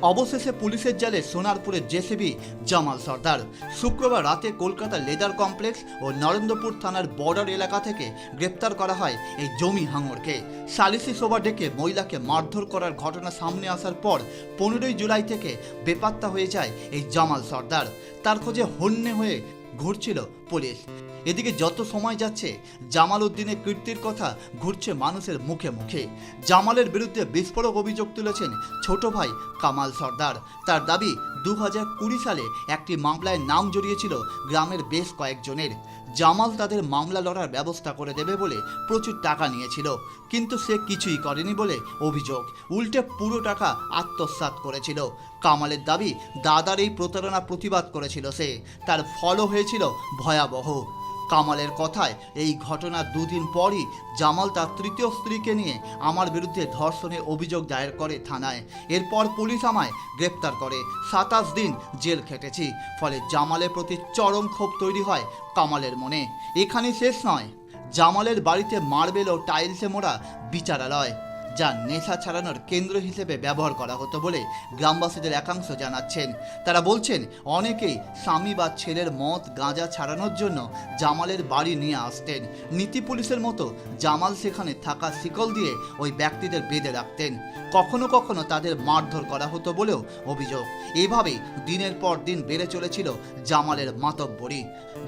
অবশেষে পুলিশের জালে সোনারপুরের জেসিবি জামাল সর্দার। শুক্রবার রাতে কলকাতা লেদার কমপ্লেক্স ও নরেন্দ্রপুর থানার বর্ডার এলাকা থেকে গ্রেপ্তার করা হয় এই জমি হাঙরকে। সালিসি সভা ডেকে মহিলাকে মারধর করার ঘটনা সামনে আসার পর 15ই জুলাই থেকে বেপাত্তা হয়ে যায় এই জামাল সর্দার। তার খোঁজে হন্যে হয়ে ঘুরছিল পুলিশ। এদিকে যত সময় যাচ্ছে জামাল উদ্দিনের কীর্তির কথা ঘুরছে মানুষের মুখে মুখে। জামালের বিরুদ্ধে বিস্ফোরক অভিযোগ তুলেছেন ছোট ভাই কামাল সর্দার। তার দাবি 2020 সালে একটি মামলায় নাম জড়িয়েছিল গ্রামের বেশ কয়েকজনের। জামাল তাদের মামলা লড়ার ব্যবস্থা করে দেবে বলে প্রচুর টাকা নিয়েছিল, কিন্তু সে কিছুই করেনি বলে অভিযোগ। উল্টে পুরো টাকা আত্মসাৎ করেছিল। কামালের দাবি দাদার এই প্রতারণা প্রতিবাদ করেছিল সে, তার ফলও হয়েছিল ভয়াবহ। কামালের কথায় এই ঘটনার দুদিন পরই জামাল তার তৃতীয় স্ত্রীকে নিয়ে আমার বিরুদ্ধে ধর্ষণের অভিযোগ দায়ের করে থানায়। এরপর পুলিশ আমায় গ্রেপ্তার করে 27 দিন জেল খেটেছি। ফলে জামালের প্রতি চরম ক্ষোভ তৈরি হয় কামালের মনে। এখানেই শেষ নয়, জামালের বাড়িতে মার্বেল ও টাইলসে মোড়া বিচারালয়, যা নেশা ছাড়ানোর কেন্দ্র হিসেবে ব্যবহার করা হতো বলে গ্রামবাসীদের একাংশ জানাচ্ছেন। তারা বলছেন অনেকেই স্বামী বা ছেলের মদ গাঁজা ছাড়ানোর জন্য জামালের বাড়ি নিয়ে আসতেন। নীতি পুলিশের মতো জামাল সেখানে থাকা শিকল দিয়ে ওই ব্যক্তিদের বেঁধে রাখতেন। কখনো কখনো তাদের মারধর করা হতো বলেও অভিযোগ। এইভাবেই দিনের পর দিন বেড়ে চলেছিল জামালের মাতব্বরি।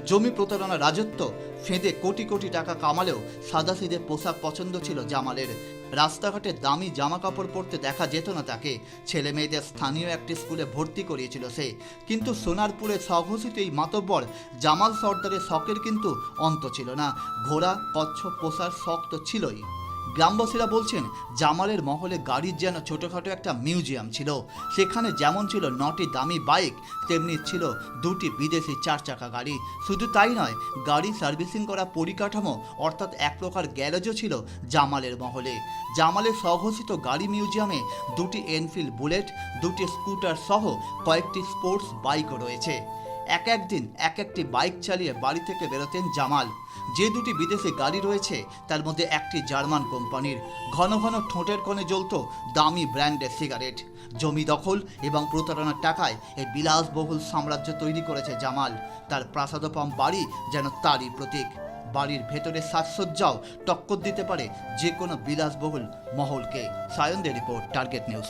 জমি প্রতারণা রাজত্ব ফেঁদে কোটি কোটি টাকা কামালেও সাদাসিধে পোশাক পছন্দ ছিল জামালের। রাস্তাঘাটে দামি জামা কাপড় পরতে দেখা যেত না তাকে। ছেলে মেয়েদের স্থানীয় একটি স্কুলে ভর্তি করিয়েছিল সে। কিন্তু সোনারপুরে স্বঘোষিত এই মাতব্বর জামাল সর্দারের শখের কিন্তু অন্ত ছিল না। ঘোড়া কচ্ছপ পোষার শখ তো ছিলই। গ্রামবাসীরা বলছেন জামালের মহলে গাড়ির যেন ছোটোখাটো একটা মিউজিয়াম ছিল। সেখানে যেমন ছিল 9টি দামি বাইক, তেমনি ছিল 2টি বিদেশি 4 চাকা গাড়ি। শুধু তাই নয়, গাড়ি সার্ভিসিং করা পরিকাঠামো অর্থাৎ এক প্রকার গ্যারেজও ছিল জামালের মহলে। জামালের স্বঘোষিত গাড়ি মিউজিয়ামে 2টি এনফিল্ড বুলেট, 2টি স্কুটার সহ কয়েকটি স্পোর্টস বাইকও রয়েছে। একদিন একটি বাইক চালিয়ে বাড়ি থেকে বেরোতেন জামাল। যে 2টি বিদেশি গাড়ি রয়েছে তার মধ্যে একটি জার্মান কোম্পানির। ঘন ঘন ঠোঁটের কোণে জ্বলত দামি ব্র্যান্ডের সিগারেট। জমি দখল এবং প্রতারণার টাকায় এই বিলাসবহুল সাম্রাজ্য তৈরি করেছে জামাল। তার প্রাসাদোপম বাড়ি যেন তারই প্রতীক। বাড়ির ভেতরে সাজসজ্জাও টক্কর দিতে পারে যে কোনো বিলাসবহুল মহলকে। সায়নদের রিপোর্ট, টার্গেট নিউজ।